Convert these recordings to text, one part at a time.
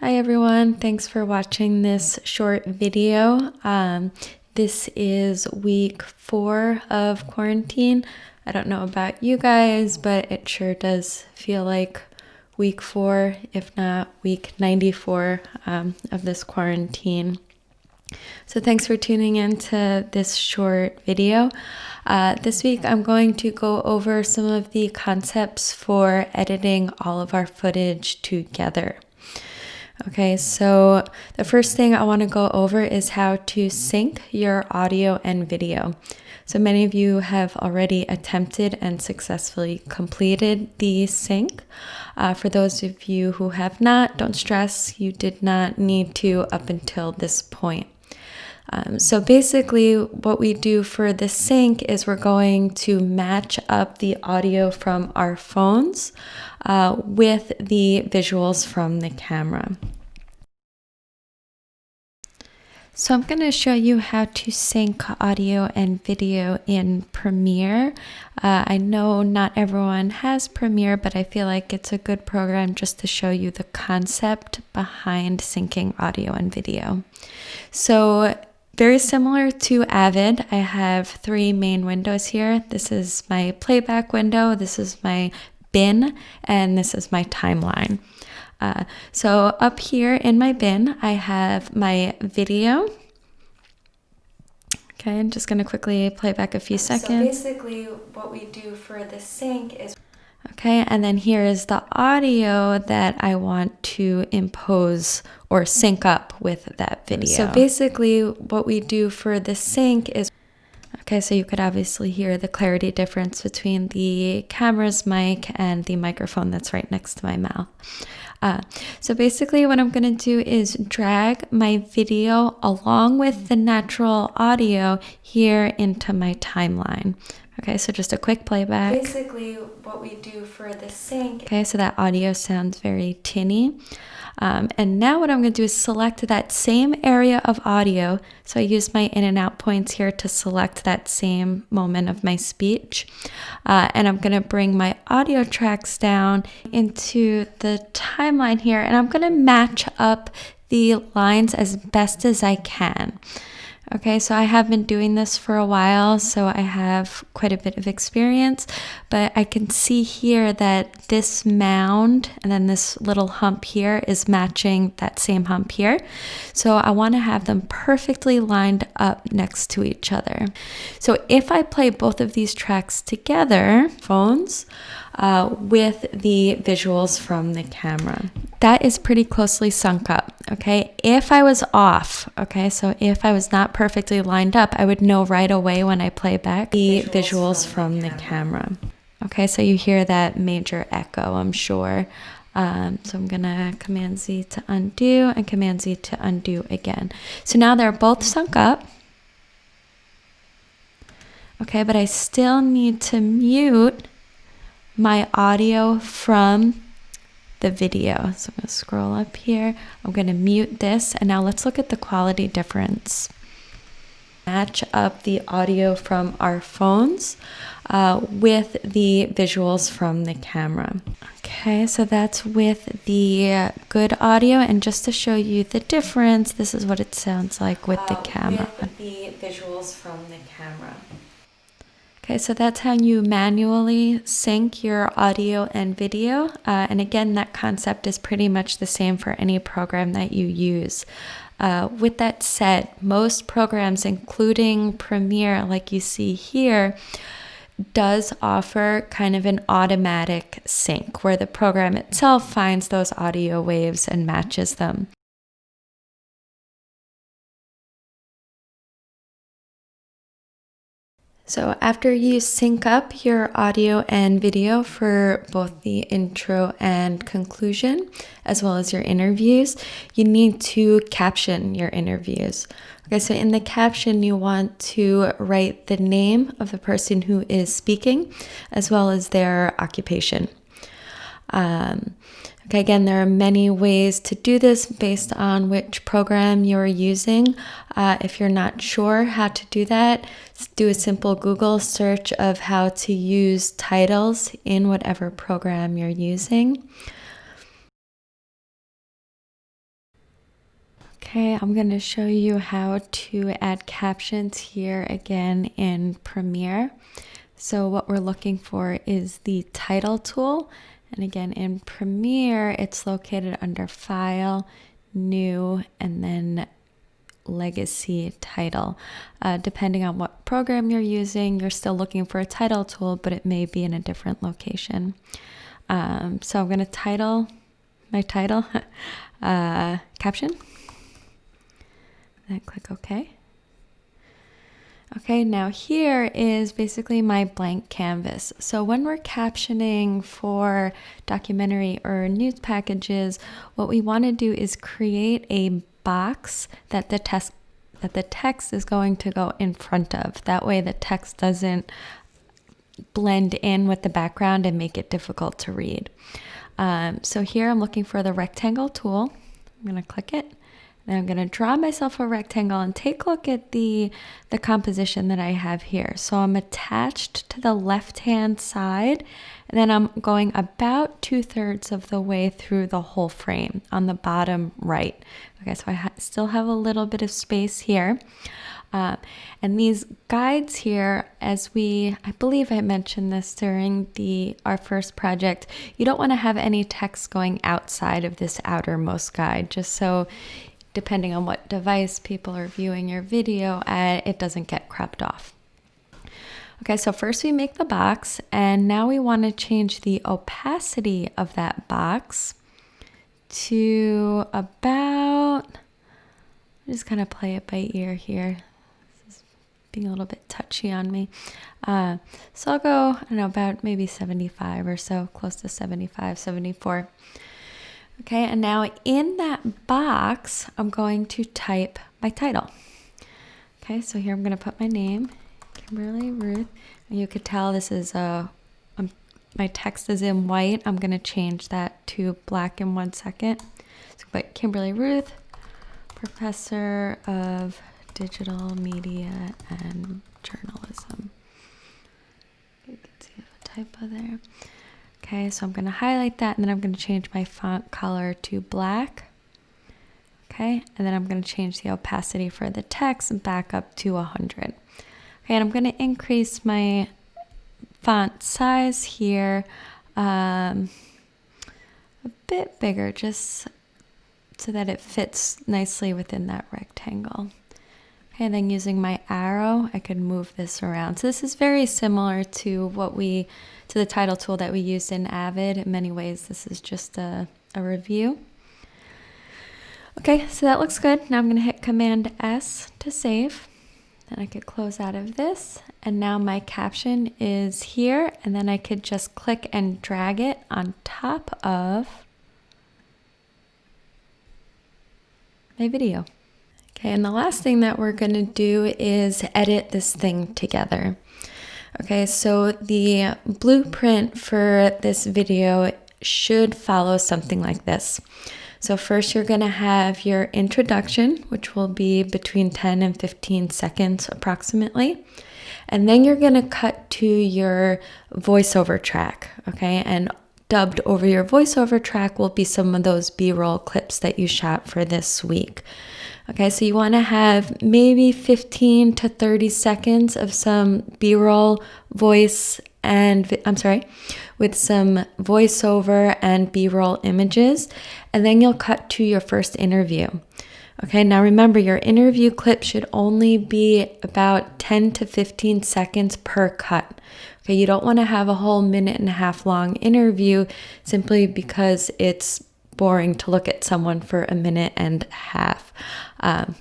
Hi everyone, thanks for watching this short video. This is week 4 of quarantine. I don't know about you guys, but it sure does feel like week 4, if not week 94 of this quarantine. So thanks for tuning in to this short video. This week I'm going to go over some of the concepts for editing all of our footage together. Okay, so the first thing I want to go over is how to sync your audio and video. So many of you have already attempted and successfully completed the sync. For those of you who have not, don't stress, you did not need to up until this point. So basically what we do for the sync is we're going to match up the audio from our phones with the visuals from the camera. So I'm going to show you how to sync audio and video in Premiere. I know not everyone has Premiere, but I feel like it's a good program just to show you the concept behind syncing audio and video. So very similar to Avid, I have 3 main windows here. This is my playback window, this is my bin, and this is my timeline. So up here in my bin, I have my video. Okay, I'm just going to quickly play back a few seconds. So basically what we do for the sync is... Okay, and then here is the audio that I want to impose or sync up with that video. So basically what we do for the sync is... Okay, so you could obviously hear the clarity difference between the camera's mic and the microphone that's right next to my mouth. So basically what I'm going to do is drag my video along with the natural audio here into my timeline. Okay, so just a quick playback. Basically what we do for the sync. Okay, so that audio sounds very tinny. And now what I'm going to do is select that same area of audio. So I use my in and out points here to select that same moment of my speech. And I'm going to bring my audio tracks down into the timeline here. And I'm going to match up the lines as best as I can. Okay, so I have been doing this for a while, so I have quite a bit of experience, but I can see here that this mound and then this little hump here is matching that same hump here. So I want to have them perfectly lined up next to each other. So if I play both of these tracks together, phones, with the visuals from the camera, that is pretty closely sunk up. Okay, if I was off, okay, so if I was not perfectly lined up, I would know right away when I play back the visuals from the camera. Okay, so you hear that major echo, I'm sure. So I'm gonna Command Z to undo and Command Z to undo again. So now they're both sunk up. Okay, but I still need to mute my audio from the video. So I'm going to scroll up here. I'm going to mute this. And now let's look at the quality difference. Match up the audio from our phones with the visuals from the camera. Okay, so that's with the good audio. And just to show you the difference, this is what it sounds like with the camera. With the visuals from the camera. Okay, so that's how you manually sync your audio and video. And again, that concept is pretty much the same for any program that you use. With that said, most programs, including Premiere, like you see here, does offer kind of an automatic sync where the program itself finds those audio waves and matches them. So after you sync up your audio and video for both the intro and conclusion, as well as your interviews, you need to caption your interviews. Okay, so in the caption, you want to write the name of the person who is speaking, as well as their occupation. Okay, again, there are many ways to do this based on which program you're using. If you're not sure how to do that, do a simple Google search of how to use titles in whatever program you're using. Okay, I'm going to show you how to add captions here again in Premiere. So what we're looking for is the title tool. And again, in Premiere, it's located under File, New, and then Legacy Title. Depending on what program you're using, you're still looking for a title tool, but it may be in a different location. So I'm going to title my title Caption. Then click OK. Okay, now here is basically my blank canvas. So when we're captioning for documentary or news packages, what we want to do is create a box that the text is going to go in front of. That way the text doesn't blend in with the background and make it difficult to read. So here I'm looking for the rectangle tool. I'm going to click it. Then I'm going to draw myself a rectangle and take a look at the composition that I have here. So I'm attached to the left-hand side, and then I'm going about 2/3 of the way through the whole frame on the bottom right. Okay, so I still have a little bit of space here. And these guides here, I believe I mentioned this during our first project, you don't want to have any text going outside of this outermost guide, just so depending on what device people are viewing your video at, it doesn't get cropped off. Okay, so first we make the box, and now we want to change the opacity of that box to about, I'm just kind of play it by ear here. This is being a little bit touchy on me. So I'll go, I don't know, about maybe 75 or so, close to 75, 74. Okay, and now in that box, I'm going to type my title. Okay, so here I'm going to put my name, Kimberly Ruth. And you could tell this is my text is in white. I'm going to change that to black in 1 second. So put Kimberly Ruth, Professor of Digital Media and Journalism. You can see a typo there. Okay, so I'm going to highlight that, and then I'm going to change my font color to black. Okay, and then I'm going to change the opacity for the text back up to 100. Okay, and I'm going to increase my font size here a bit bigger, just so that it fits nicely within that rectangle. Okay, and then using my arrow, I could move this around. So this is very similar to the title tool that we used in Avid. In many ways, this is just a review. Okay, so that looks good. Now I'm going to hit Command S to save. Then I could close out of this. And now my caption is here. And then I could just click and drag it on top of my video. Okay, and the last thing that we're going to do is edit this thing together. Okay, so the blueprint for this video should follow something like this. So first you're going to have your introduction, which will be between 10 and 15 seconds approximately. And then you're going to cut to your voiceover track, okay? And dubbed over your voiceover track will be some of those B-roll clips that you shot for this week. Okay, so you want to have maybe 15 to 30 seconds of some B-roll voice and, with some voiceover and B-roll images, and then you'll cut to your first interview. Okay, now remember, your interview clip should only be about 10 to 15 seconds per cut. Okay, you don't want to have a whole 1.5 minute long interview simply because it's boring to look at someone for 1.5 minutes.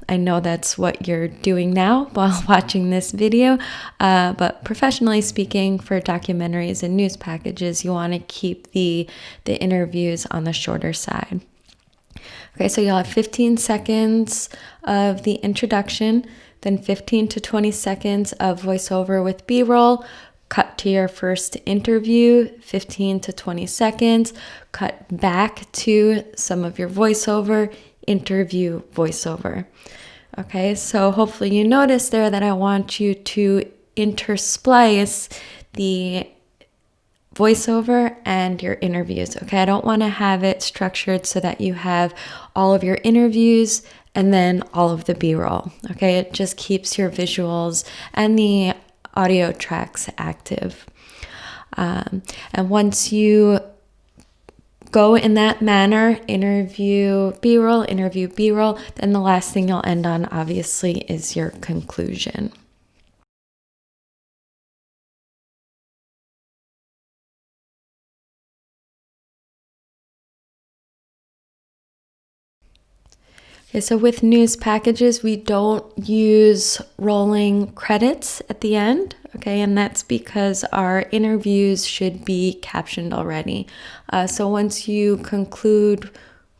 I know that's what you're doing now while watching this video, but professionally speaking, for documentaries and news packages, you want to keep the interviews on the shorter side. Okay, so you'll have 15 seconds of the introduction, then 15 to 20 seconds of voiceover with B-roll, cut to your first interview, 15 to 20 seconds, cut back to some of your voiceover, interview, voiceover. Okay, so hopefully you noticed there that I want you to intersplice the voiceover and your interviews. Okay, I don't want to have it structured so that you have all of your interviews and then all of the B-roll. Okay, it just keeps your visuals and the audio tracks active. And once you go in that manner, interview B-roll, then the last thing you'll end on obviously is your conclusion. Okay, so with news packages, we don't use rolling credits at the end, okay, and that's because our interviews should be captioned already. So once you conclude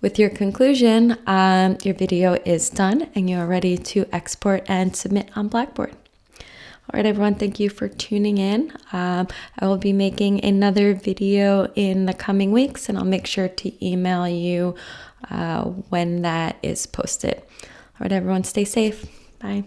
with your conclusion, your video is done and you're ready to export and submit on Blackboard. All right, everyone, thank you for tuning in. I will be making another video in the coming weeks, and I'll make sure to email you when that is posted. All right, everyone, stay safe. Bye.